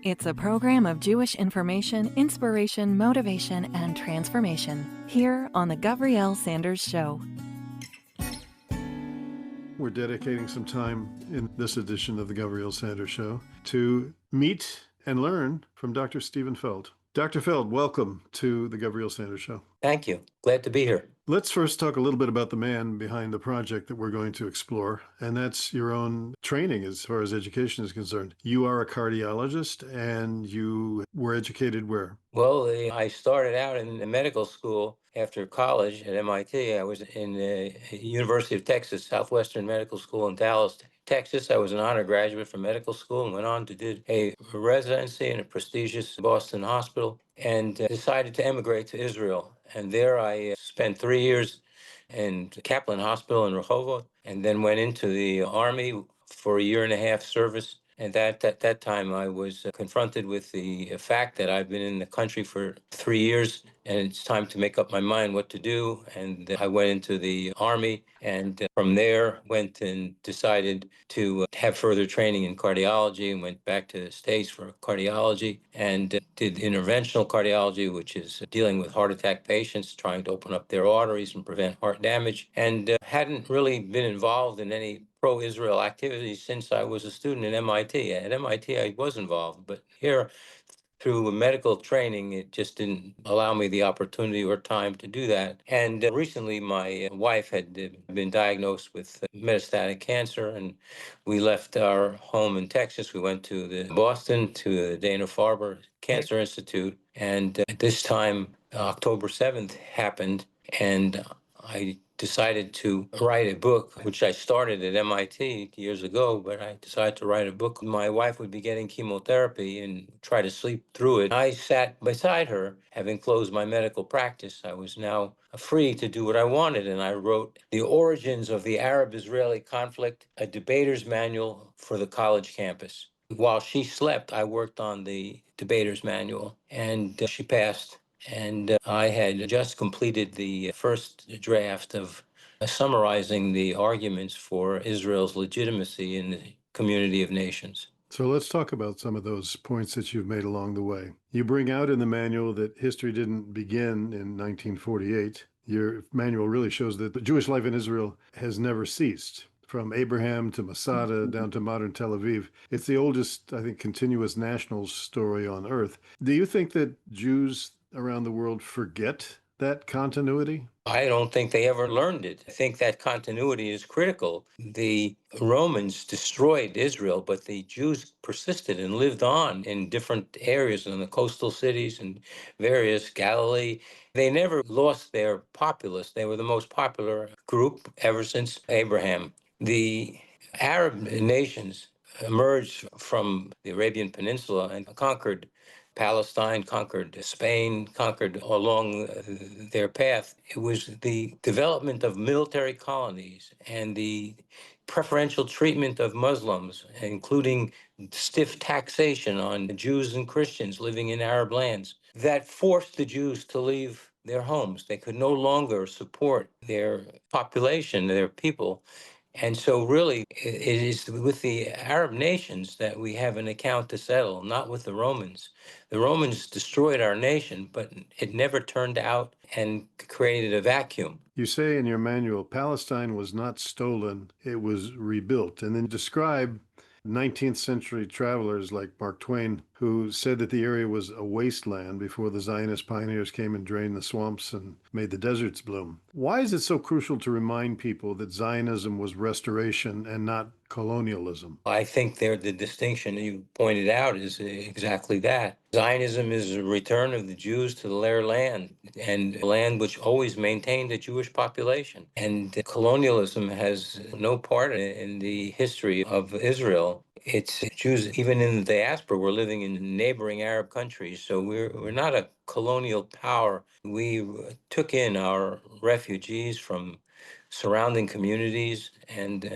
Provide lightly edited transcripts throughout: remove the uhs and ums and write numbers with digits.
It's a program of Jewish information, inspiration, motivation, and transformation here on The Gavriel Sanders Show. We're dedicating some time in this edition of The Gavriel Sanders Show to meet and learn from Dr. Stephen Feld. Dr. Feld, welcome to The Gavriel Sanders Show. Thank you. Glad to be here. Let's first talk a little bit about the man behind the project that we're going to explore, and that's your own training as far as education is concerned. You are a cardiologist, and you were educated where? Well, I started out in medical school after college at MIT. I was in the University of Texas, Southwestern Medical School in Dallas, Texas. I was an honor graduate from medical school and went on to do a residency in a prestigious Boston hospital and decided to emigrate to Israel. And there I spent 3 years in Kaplan Hospital in Rehovot, and then went into the Army for a year and a half service. And at that time, I was confronted with the fact that I've been in the country for 3 years, and it's time to make up my mind what to do. And I went into the Army, and from there went and decided to have further training in cardiology, and went back to the States for cardiology, and did interventional cardiology, which is dealing with heart attack patients, trying to open up their arteries and prevent heart damage, and hadn't really been involved in any pro-Israel activities since I was a student at MIT. At MIT, I was involved, but here, through medical training, it just didn't allow me the opportunity or time to do that. And recently, my wife had been diagnosed with metastatic cancer, and we left our home in Texas. We went to Boston, to the Dana-Farber Cancer Institute, and at this time, October 7th happened, and I decided to write a book, which I started at MIT years ago, but I decided to write a book. My wife would be getting chemotherapy and try to sleep through it. I sat beside her, having closed my medical practice. I was now free to do what I wanted, and I wrote The Origins of the Arab-Israeli Conflict, a debater's manual for the college campus. While she slept, I worked on the debater's manual, and she passed. And I had just completed the first draft of summarizing the arguments for Israel's legitimacy in the community of nations. So let's talk about some of those points that you've made along the way. You bring out in the manual that history didn't begin in 1948. Your manual really shows that the Jewish life in Israel has never ceased. From Abraham to Masada down to modern Tel Aviv. It's the oldest, I think, continuous national story on earth. Do you think that Jews around the world forget that continuity? I don't think they ever learned it. I think that continuity is critical. The Romans destroyed Israel, but the Jews persisted and lived on in different areas in the coastal cities and various Galilee. They never lost their populace. They were the most popular group ever since Abraham. The Arab nations emerged from the Arabian Peninsula and conquered Palestine, conquered Spain, conquered along their path. It was the development of military colonies and the preferential treatment of Muslims, including stiff taxation on Jews and Christians living in Arab lands, that forced the Jews to leave their homes. They could no longer support their population, their people. And so really, it is with the Arab nations that we have an account to settle, not with the Romans. The Romans destroyed our nation, but it never turned out and created a vacuum. You say in your manual, Palestine was not stolen, it was rebuilt. And then describe 19th century travelers like Mark Twain, who said that the area was a wasteland before the Zionist pioneers came and drained the swamps and made the deserts bloom. Why is it so crucial to remind people that Zionism was restoration and not colonialism? I think the distinction you pointed out is exactly that. Zionism is a return of the Jews to their land, and land which always maintained a Jewish population. And colonialism has no part in the history of Israel. It's Jews, even in the diaspora, we're living in neighboring Arab countries. So we're not a colonial power. We took in our refugees from surrounding communities and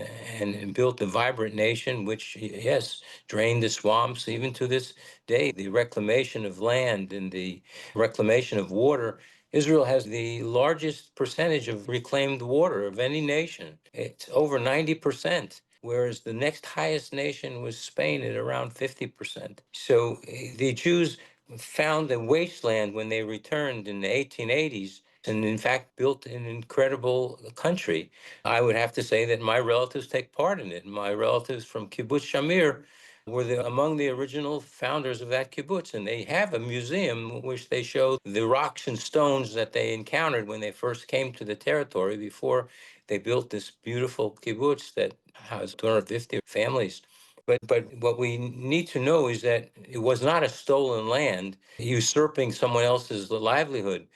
built a vibrant nation, which, yes, drained the swamps. Even to this day, the reclamation of land and the reclamation of water. Israel has the largest percentage of reclaimed water of any nation. It's over 90%. whereas the next highest nation was Spain at around 50%. So the Jews found a wasteland when they returned in the 1880s, and in fact built an incredible country. I would have to say that my relatives take part in it. My relatives from Kibbutz Shamir were among the original founders of that kibbutz, and they have a museum in which they show the rocks and stones that they encountered when they first came to the territory before they built this beautiful kibbutz that housed 250 families. But what we need to know is that it was not a stolen land usurping someone else's livelihood.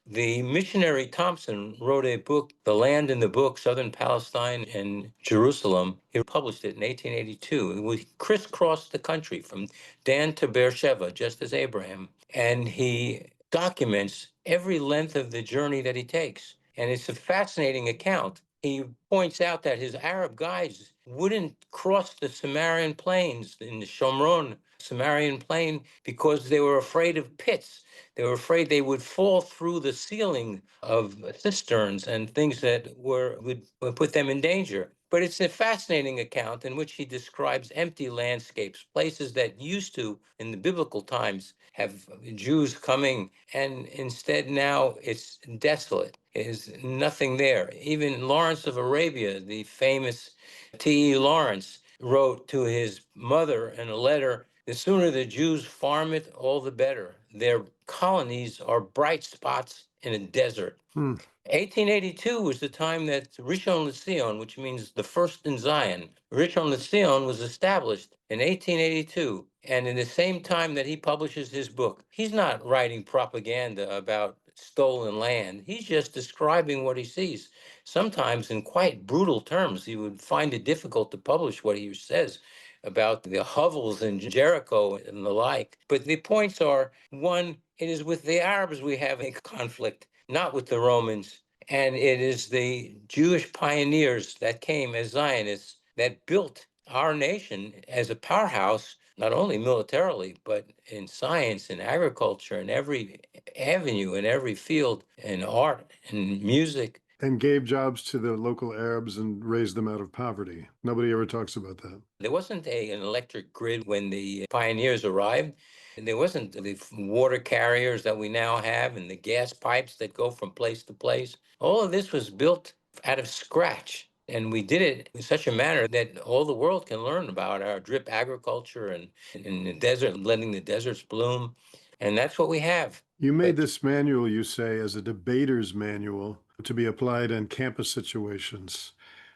The missionary Thompson wrote a book, The Land in the Book, Southern Palestine and Jerusalem. He published it in 1882. It was crisscrossed the country from Dan to Beersheba, just as Abraham. And he documents every length of the journey that he takes. And it's a fascinating account. He points out that his Arab guides wouldn't cross the Samarian plains in the Shomron Samarian plain because they were afraid of pits. They were afraid they would fall through the ceiling of cisterns and things that would put them in danger. But it's a fascinating account in which he describes empty landscapes, places that used to, in the biblical times, have Jews coming, and instead now it's desolate. There's nothing there. Even Lawrence of Arabia, the famous T.E. Lawrence, wrote to his mother in a letter, the sooner the Jews farm it, all the better. Their colonies are bright spots in a desert. Hmm. 1882 was the time that Rishon LeZion, which means the first in Zion, Rishon LeZion was established in 1882. And in the same time that he publishes his book, he's not writing propaganda about stolen land. He's just describing what he sees. Sometimes in quite brutal terms, he would find it difficult to publish what he says about the hovels in Jericho and the like. But the points are, one, it is with the Arabs we have a conflict, not with the Romans. And it is the Jewish pioneers that came as Zionists that built our nation as a powerhouse, not only militarily, but in science and agriculture and every avenue, in every field, in art and music. And gave jobs to the local Arabs and raised them out of poverty. Nobody ever talks about that. There wasn't an electric grid when the pioneers arrived. And there wasn't the water carriers that we now have and the gas pipes that go from place to place. All of this was built out of scratch. And we did it in such a manner that all the world can learn about our drip agriculture and in the desert, letting the deserts bloom. And that's what we have. You made But this manual, you say, as a debater's manual to be applied in campus situations.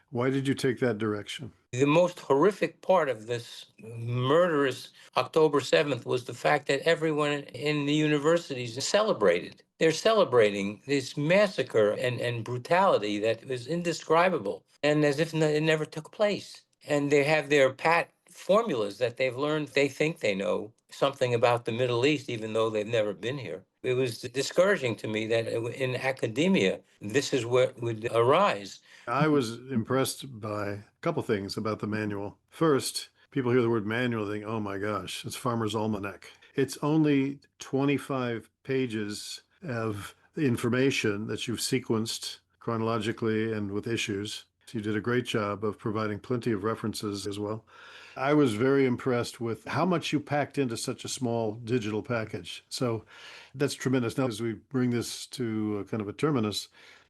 Why did you take that direction? the most horrific part of this murderous October 7th was the fact that everyone in the universities celebrated. They're celebrating this massacre and brutality that was indescribable, and as if it never took place. And they have their pat formulas that they've learned. They think they know something about the Middle East, even though they've never been here. It was discouraging to me that in academia, this is what would arise. I was impressed by a couple things about the manual. First, people hear the word manual, they think, oh my gosh, it's Farmer's Almanac. It's only 25 pages of information that you've sequenced chronologically and with issues. So you did a great job of providing plenty of references as well. I was very impressed with how much you packed into such a small digital package. So that's tremendous. Now, as we bring this to kind of a terminus,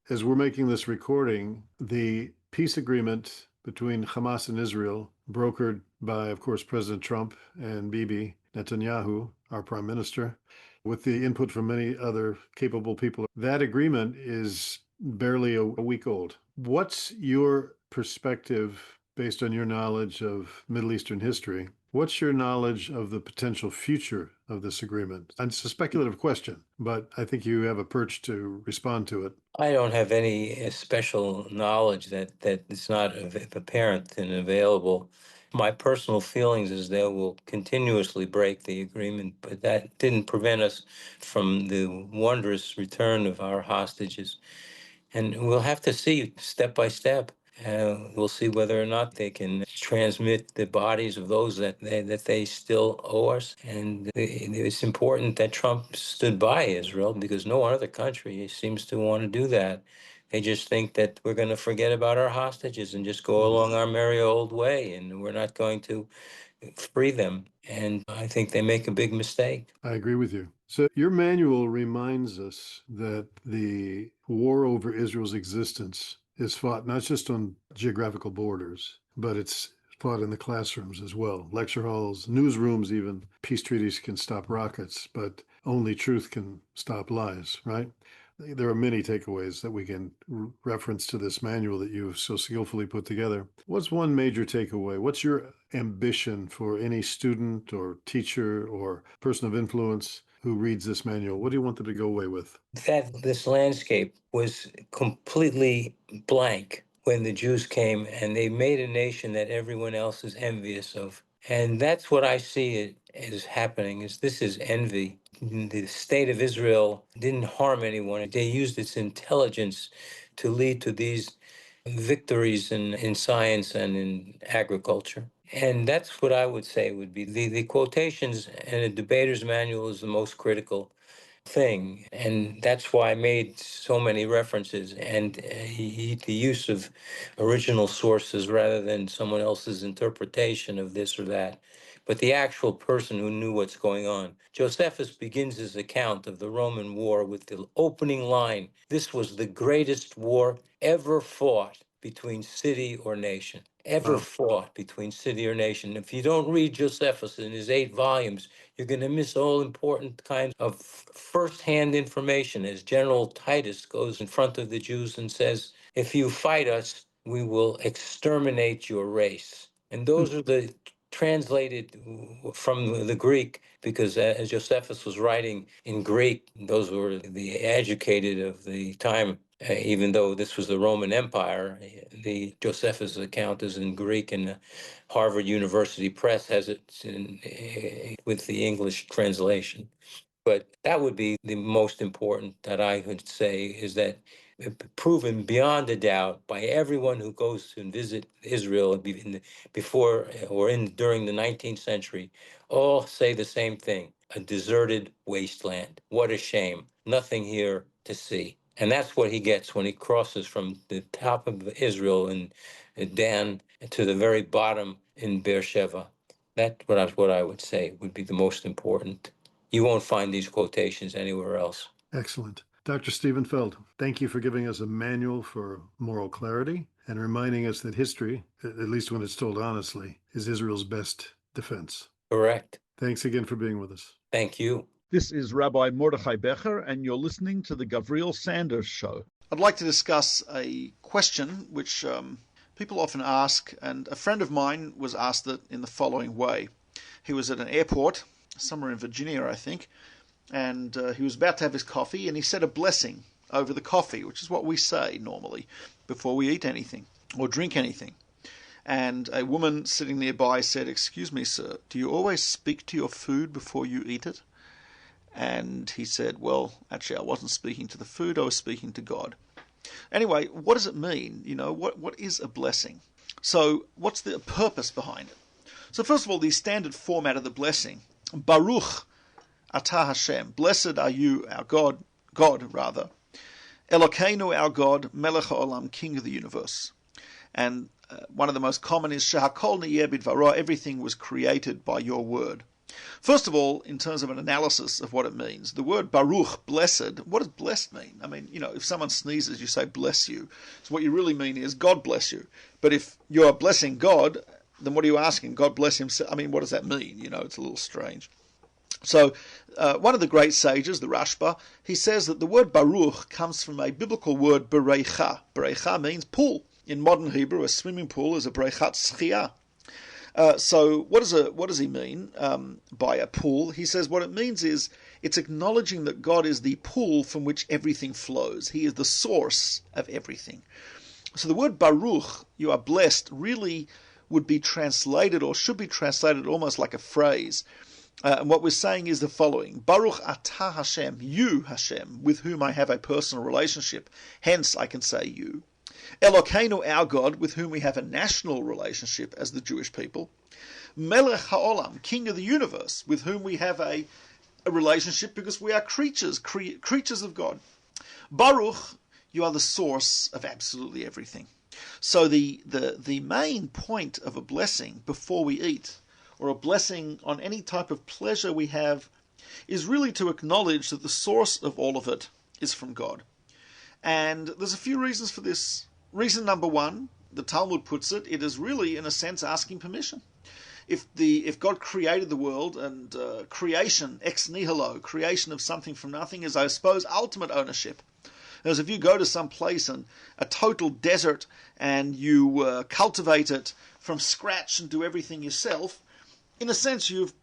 as we're making this recording, the peace agreement between Hamas and Israel, brokered by, of course, President Trump and Bibi Netanyahu, our prime minister, with the input from many other capable people, that agreement is barely a week old. What's your perspective based on your knowledge of Middle Eastern history? What's your knowledge of the potential future of this agreement? And it's a speculative question, but I think you have a perch to respond to it. I don't have any special knowledge that is not apparent and available. My personal feelings is they will continuously break the agreement, but that didn't prevent us from the wondrous return of our hostages. And we'll have to see step by step. We'll see whether or not they can transmit the bodies of those that they still owe us. And it's important that Trump stood by Israel because no other country seems to want to do that. They just think that we're going to forget about our hostages and just go along our merry old way, and we're not going to free them. And I think they make a big mistake. I agree with you. So your manual reminds us that the war over Israel's existence is fought not just on geographical borders, but it's fought in the classrooms as well, lecture halls, newsrooms even. Peace treaties can stop rockets, but only truth can stop lies, right? There are many takeaways that we can reference to this manual that you've so skillfully put together. What's one major takeaway? What's your ambition for any student or teacher or person of influence who reads this manual? What do you want them to go away with? That this landscape was completely blank when the Jews came, and they made a nation that everyone else is envious of. And that's what I see it as happening, is this is envy. The state of Israel didn't harm anyone. They used its intelligence to lead to these victories in science and in agriculture. And that's what I would say would be the quotations and a debater's manual is the most critical thing. And that's why I made so many references and the use of original sources rather than someone else's interpretation of this or that, but the actual person who knew what's going on. Josephus begins his account of the Roman war with the opening line: "This was the greatest war ever fought between city or nation." Ever fought between city or nation. If you don't read Josephus in his 8 volumes, you're going to miss all important kinds of first-hand information, as General Titus goes in front of the Jews and says, "If you fight us, we will exterminate your race." And those are the translated from the Greek, because as Josephus was writing in Greek, those were the educated of the time. Even though this was the Roman Empire, the Josephus account is in Greek, and the Harvard University Press has it with the English translation. But that would be the most important that I would say, is that proven beyond a doubt by everyone who goes to visit Israel before or during the 19th century, all say the same thing: a deserted wasteland. What a shame. Nothing here to see. And that's what he gets when he crosses from the top of Israel and Dan to the very bottom in Beersheba. That's what I would say would be the most important. You won't find these quotations anywhere else. Excellent. Dr. Stephen Feld, thank you for giving us a manual for moral clarity and reminding us that history, at least when it's told honestly, is Israel's best defense. Correct. Thanks again for being with us. Thank you. This is Rabbi Mordechai Becher, and you're listening to the Gavriel Sanders Show. I'd like to discuss a question which people often ask, and a friend of mine was asked it in the following way. He was at an airport, somewhere in Virginia, I think, and he was about to have his coffee, and he said a blessing over the coffee, which is what we say normally before we eat anything or drink anything. And a woman sitting nearby said, "Excuse me, sir, do you always speak to your food before you eat it?" And he said, "Well, actually, I wasn't speaking to the food, I was speaking to God." Anyway, what does it mean? You know, what is a blessing? So what's the purpose behind it? So first of all, the standard format of the blessing: Baruch atah Hashem, blessed are you, our God, Elokeinu, our God, Melech haolam, King of the universe. And one of the most common is Shehakol niyeh bidvaro, everything was created by your word. First of all, in terms of an analysis of what it means, the word Baruch, blessed, what does blessed mean? I mean, you know, if someone sneezes, you say bless you. So what you really mean is God bless you. But if you're blessing God, then what are you asking? God bless himself? I mean, what does that mean? You know, it's a little strange. So one of the great sages, the Rashba, he says that the word Baruch comes from a biblical word bereicha. Bereicha means pool. In modern Hebrew, a swimming pool is a breichat schiyah. So what does he mean by a pool? He says what it means is it's acknowledging that God is the pool from which everything flows. He is the source of everything. So the word Baruch, you are blessed, really would be translated, or should be translated, almost like a phrase. And what we're saying is the following: Baruch atah Hashem, you Hashem, with whom I have a personal relationship. Hence I can say you. Elokeinu, our God, with whom we have a national relationship as the Jewish people. Melech haolam, King of the universe, with whom we have a relationship because we are creatures of God. Baruch, you are the source of absolutely everything. So the main point of a blessing before we eat, or a blessing on any type of pleasure we have, is really to acknowledge that the source of all of it is from God. And there's a few reasons for this. Reason number one, the Talmud puts it, it is really, in a sense, asking permission. If God created the world, and creation, ex nihilo, creation of something from nothing, is, I suppose, ultimate ownership. As if you go to some place and a total desert, and you cultivate it from scratch and do everything yourself, in a sense, you've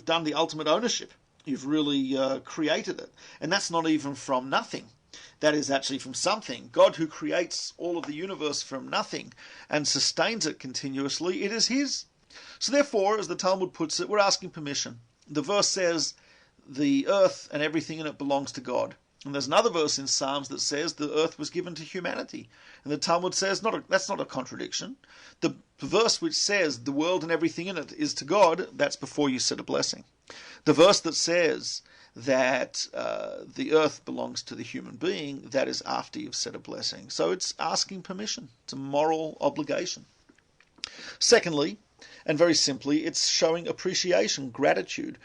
done the ultimate ownership. You've really created it, and that's not even from nothing. That is actually from something. God, who creates all of the universe from nothing and sustains it continuously, it is His. So therefore, as the Talmud puts it, we're asking permission. The verse says, the earth and everything in it belongs to God. And there's another verse in Psalms that says the earth was given to humanity. And the Talmud says that's not a contradiction. The verse which says the world and everything in it is to God, that's before you said a blessing. The verse that says that the earth belongs to the human being, that is after you've said a blessing. So it's asking permission. It's a moral obligation. Secondly, and very simply, it's showing appreciation, gratitude.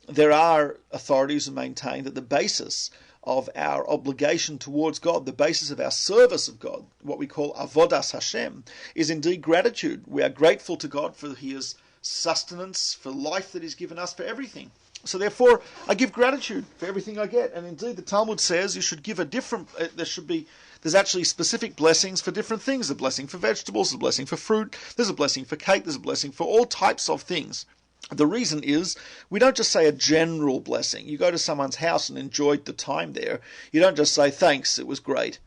There are authorities who maintain that the basis of our obligation towards God, the basis of our service of God, what we call avodas Hashem, is indeed gratitude. We are grateful to God for His sustenance, for life that He's given us, for everything. So therefore, I give gratitude for everything I get. And indeed, the Talmud says you should give a different, there's actually specific blessings for different things. A blessing for vegetables, there's a blessing for fruit, there's a blessing for cake, there's a blessing for all types of things. The reason is, we don't just say a general blessing. You go to someone's house and enjoyed the time there. You don't just say, thanks, it was great.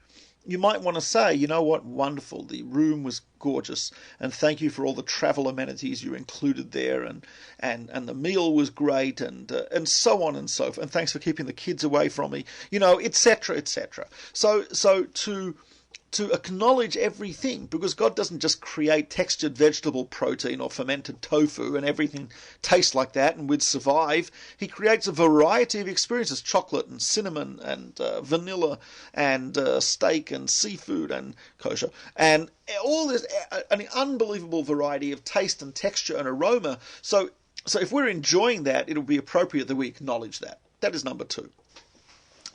You might want to say, you know what, wonderful, the room was gorgeous, and thank you for all the travel amenities you included there, and the meal was great, and so on and so forth, and thanks for keeping the kids away from me, etc., etc. So to acknowledge everything, because God doesn't just create textured vegetable protein or fermented tofu and everything tastes like that and would survive. He creates a variety of experiences, chocolate and cinnamon and vanilla and steak and seafood and kosher, and all this, an unbelievable variety of taste and texture and aroma. So if we're enjoying that, it'll be appropriate that we acknowledge that. That is number two.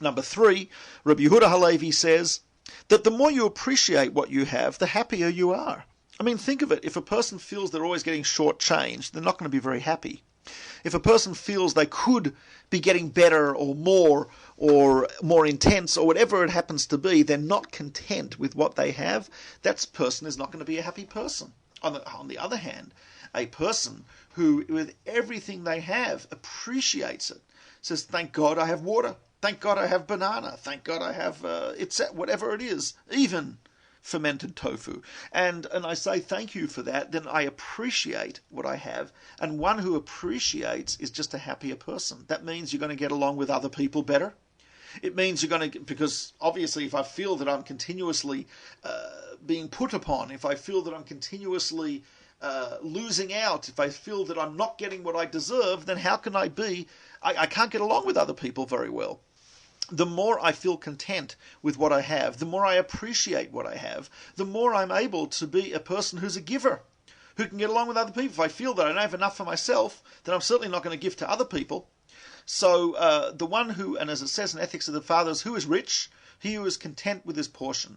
Number three, Rabbi Yehuda Halevi says that the more you appreciate what you have, the happier you are. I mean, think of it. If a person feels they're always getting shortchanged, they're not going to be very happy. If a person feels they could be getting better or more intense or whatever it happens to be, they're not content with what they have, that person is not going to be a happy person. On the other hand, a person who, with everything they have, appreciates it, says, thank God I have water. Thank God I have banana. Thank God I have whatever it is, even fermented tofu. And I say thank you for that, then I appreciate what I have. And one who appreciates is just a happier person. That means you're going to get along with other people better. It means you're going to, because obviously if I feel that I'm continuously being put upon, if I feel that I'm continuously losing out, if I feel that I'm not getting what I deserve, then how can I be? I can't get along with other people very well. The more I feel content with what I have, the more I appreciate what I have, the more I'm able to be a person who's a giver, who can get along with other people. If I feel that I don't have enough for myself, then I'm certainly not going to give to other people. So the one who, and as it says in Ethics of the Fathers, who is rich, he who is content with his portion.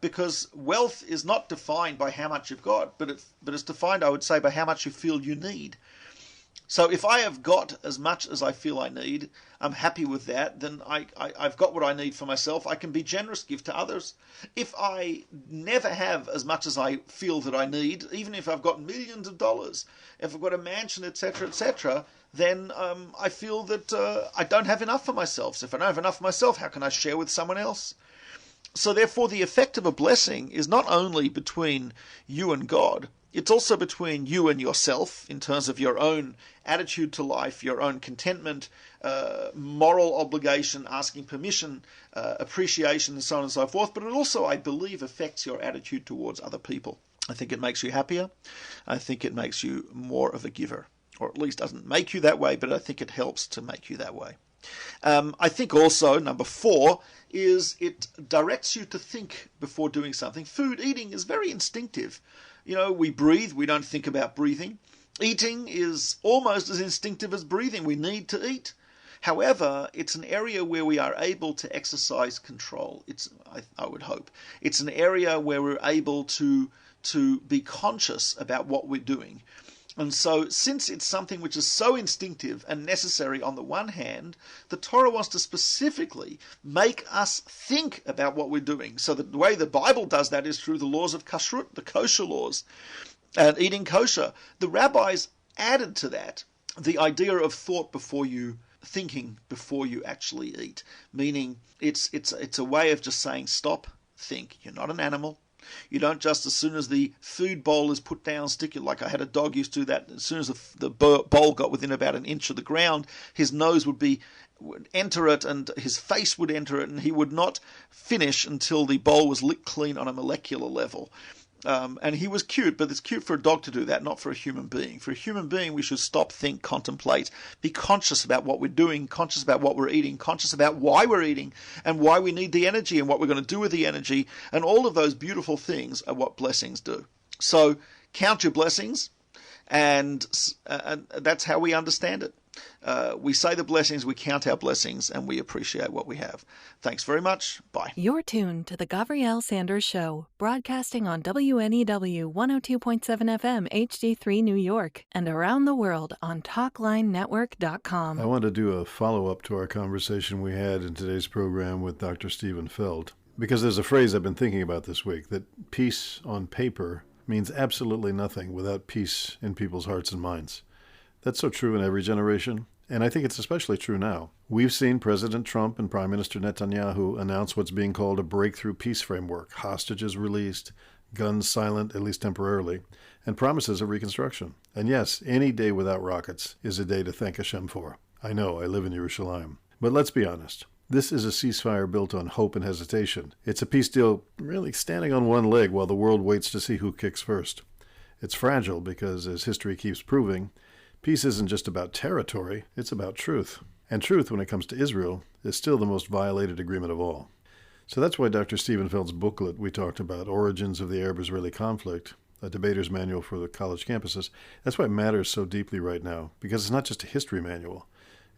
Because wealth is not defined by how much you've got, but it's defined, I would say, by how much you feel you need. So if I have got as much as I feel I need, I'm happy with that, then I've got what I need for myself. I can be generous, give to others. If I never have as much as I feel that I need, even if I've got millions of dollars, if I've got a mansion, etc., then I feel that I don't have enough for myself. So if I don't have enough for myself, how can I share with someone else? So therefore, the effect of a blessing is not only between you and God, it's also between you and yourself in terms of your own attitude to life, your own contentment, moral obligation, asking permission, appreciation, and so on and so forth. But it also, I believe, affects your attitude towards other people. I think it makes you happier. I think it makes you more of a giver. Or at least doesn't make you that way, but I think it helps to make you that way. I think also, number 4, is it directs you to think before doing something. Food eating is very instinctive. We breathe, we don't think about breathing. Eating is almost as instinctive as breathing. We need to eat. However, it's an area where we are able to exercise control. I would hope. It's an area where we're able to be conscious about what we're doing. And so, since it's something which is so instinctive and necessary on the one hand, the Torah wants to specifically make us think about what we're doing. So the way the Bible does that is through the laws of kashrut, the kosher laws, and eating kosher. The rabbis added to that the idea of thinking before you actually eat, meaning it's a way of just saying, stop, think. You're not an animal. You don't just, as soon as the food bowl is put down, stick it. Like I had a dog used to do that. As soon as the bowl got within about an inch of the ground, his nose would enter it and his face would enter it, and he would not finish until the bowl was licked clean on a molecular level. And he was cute, but it's cute for a dog to do that, not for a human being. For a human being, we should stop, think, contemplate, be conscious about what we're doing, conscious about what we're eating, conscious about why we're eating and why we need the energy and what we're going to do with the energy. And all of those beautiful things are what blessings do. So count your blessings, and that's how we understand it. We say the blessings, we count our blessings, and we appreciate what we have. Thanks very much. Bye. You're tuned to the Gavriel Sanders Show, broadcasting on WNEW 102.7 FM HD3 New York and around the world on TalkLineNetwork.com. I want to do a follow-up to our conversation we had in today's program with Dr. Stephen Feld, because there's a phrase I've been thinking about this week, that peace on paper means absolutely nothing without peace in people's hearts and minds. That's so true in every generation, and I think it's especially true now. We've seen President Trump and Prime Minister Netanyahu announce what's being called a breakthrough peace framework, hostages released, guns silent, at least temporarily, and promises of reconstruction. And yes, any day without rockets is a day to thank Hashem for. I know, I live in Yerushalayim. But let's be honest. This is a ceasefire built on hope and hesitation. It's a peace deal really standing on one leg while the world waits to see who kicks first. It's fragile because, as history keeps proving, peace isn't just about territory, it's about truth. And truth, when it comes to Israel, is still the most violated agreement of all. So that's why Dr. Stephen Feld's booklet we talked about, Origins of the Arab-Israeli Conflict, a debater's manual for the college campuses, that's why it matters so deeply right now, because it's not just a history manual.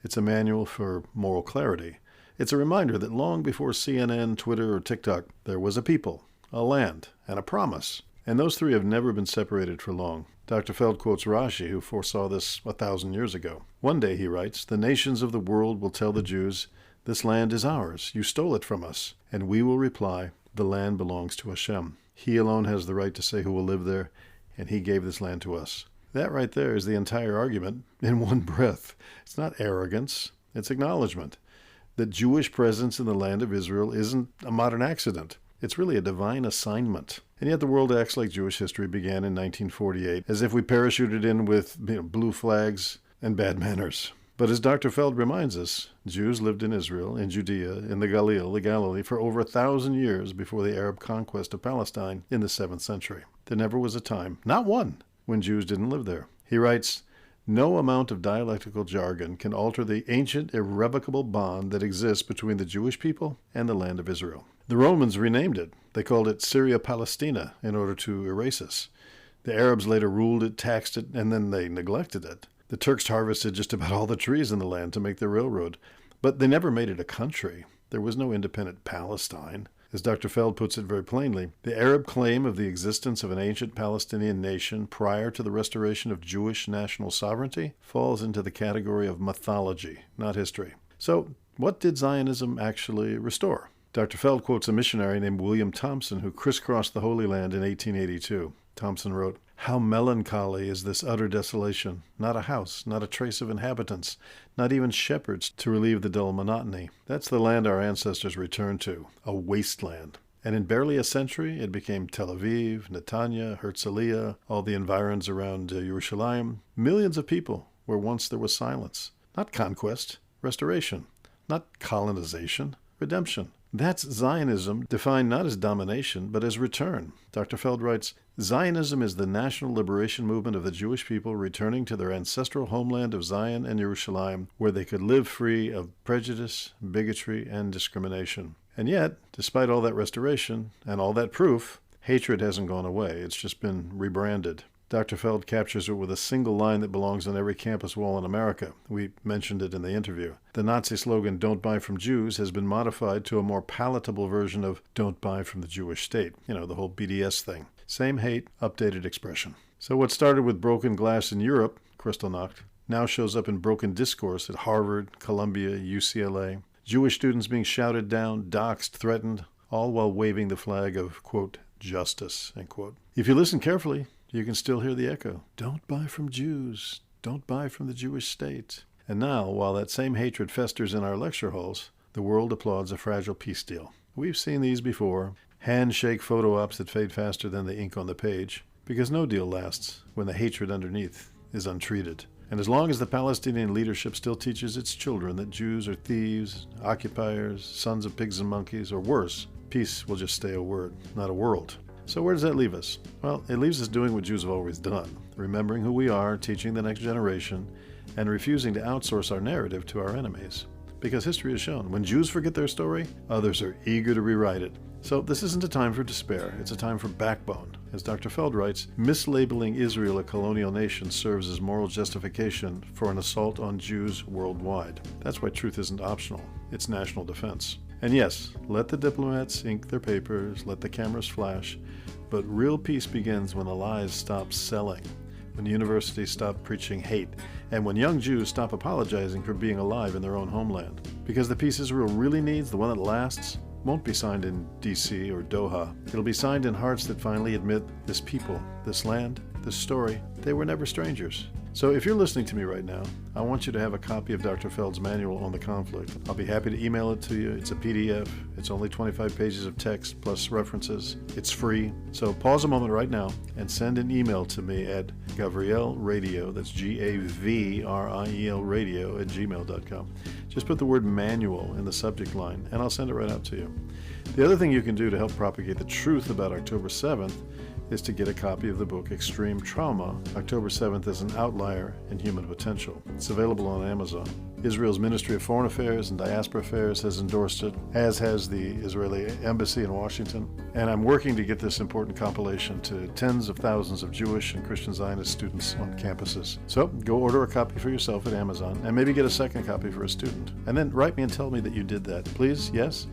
It's a manual for moral clarity. It's a reminder that long before CNN, Twitter, or TikTok, there was a people, a land, and a promise. And those three have never been separated for long. Dr. Feld quotes Rashi, who foresaw this 1,000 years ago. One day, he writes, the nations of the world will tell the Jews, this land is ours, you stole it from us. And we will reply, the land belongs to Hashem. He alone has the right to say who will live there, and he gave this land to us. That right there is the entire argument in one breath. It's not arrogance, it's acknowledgement. That Jewish presence in the land of Israel isn't a modern accident. It's really a divine assignment. And yet the world acts like Jewish history began in 1948, as if we parachuted in with blue flags and bad manners. But as Dr. Feld reminds us, Jews lived in Israel, in Judea, in the Galilee, for over 1,000 years before the Arab conquest of Palestine in the 7th century. There never was a time, not one, when Jews didn't live there. He writes, no amount of dialectical jargon can alter the ancient, irrevocable bond that exists between the Jewish people and the land of Israel. The Romans renamed it. They called it Syria-Palestina in order to erase us. The Arabs later ruled it, taxed it, and then they neglected it. The Turks harvested just about all the trees in the land to make their railroad. But they never made it a country. There was no independent Palestine. As Dr. Feld puts it very plainly, the Arab claim of the existence of an ancient Palestinian nation prior to the restoration of Jewish national sovereignty falls into the category of mythology, not history. So, what did Zionism actually restore? Dr. Feld quotes a missionary named William Thompson who crisscrossed the Holy Land in 1882. Thompson wrote, how melancholy is this utter desolation, not a house, not a trace of inhabitants, not even shepherds to relieve the dull monotony. That's the land our ancestors returned to, a wasteland. And in barely a century, it became Tel Aviv, Netanya, Herzliya, all the environs around Yerushalayim. Millions of people where once there was silence. Not conquest, restoration. Not colonization, redemption. That's Zionism, defined not as domination, but as return. Dr. Feld writes, Zionism is the national liberation movement of the Jewish people returning to their ancestral homeland of Zion and Jerusalem, where they could live free of prejudice, bigotry, and discrimination. And yet, despite all that restoration and all that proof, hatred hasn't gone away. It's just been rebranded. Dr. Feld captures it with a single line that belongs on every campus wall in America. We mentioned it in the interview. The Nazi slogan, "Don't buy from Jews," has been modified to a more palatable version of "Don't buy from the Jewish state." You know, the whole BDS thing. Same hate, updated expression. So what started with broken glass in Europe, Kristallnacht, now shows up in broken discourse at Harvard, Columbia, UCLA. Jewish students being shouted down, doxxed, threatened, all while waving the flag of, quote, justice, end quote. If you listen carefully, you can still hear the echo. Don't buy from Jews. Don't buy from the Jewish state. And now, while that same hatred festers in our lecture halls, the world applauds a fragile peace deal. We've seen these before. Handshake photo ops that fade faster than the ink on the page, because no deal lasts when the hatred underneath is untreated. And as long as the Palestinian leadership still teaches its children that Jews are thieves, occupiers, sons of pigs and monkeys, or worse, peace will just stay a word, not a world. So where does that leave us? Well, it leaves us doing what Jews have always done, remembering who we are, teaching the next generation, and refusing to outsource our narrative to our enemies. Because history has shown, when Jews forget their story, others are eager to rewrite it. So this isn't a time for despair, it's a time for backbone. As Dr. Feld writes, mislabeling Israel a colonial nation serves as moral justification for an assault on Jews worldwide. That's why truth isn't optional, it's national defense. And yes, let the diplomats ink their papers, let the cameras flash, but real peace begins when the lies stop selling, when universities stop preaching hate, and when young Jews stop apologizing for being alive in their own homeland. Because the peace Israel really needs, the one that lasts, won't be signed in D.C. or Doha. It'll be signed in hearts that finally admit this people, this land, this story, they were never strangers. So if you're listening to me right now, I want you to have a copy of Dr. Feld's manual on the conflict. I'll be happy to email it to you. It's a PDF. It's only 25 pages of text plus references. It's free. So pause a moment right now and send an email to me at Gavriel Radio, that's Gavriel radio at gmail.com. Just put the word manual in the subject line and I'll send it right out to you. The other thing you can do to help propagate the truth about October 7th is to get a copy of the book Extreme Trauma, October 7th as an Outlier in Human Potential. It's available on Amazon. Israel's Ministry of Foreign Affairs and Diaspora Affairs has endorsed it, as has the Israeli Embassy in Washington. And I'm working to get this important compilation to tens of thousands of Jewish and Christian Zionist students on campuses. So go order a copy for yourself at Amazon and maybe get a second copy for a student. And then write me and tell me that you did that. Please, yes?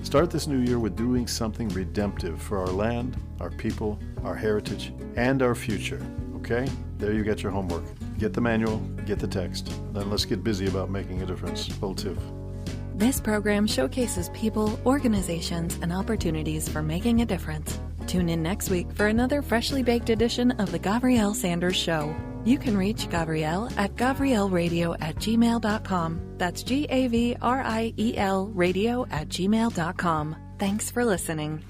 Start this new year with doing something redemptive for our land, our people, our heritage, and our future. Okay? There you get your homework. Get the manual, get the text. Then let's get busy about making a difference. Voltiv. This program showcases people, organizations, and opportunities for making a difference. Tune in next week for another freshly baked edition of The Gavriel Sanders Show. You can reach Gavriel at gavrielradio@gmail.com. That's Gavriel radio@gmail.com. Thanks for listening.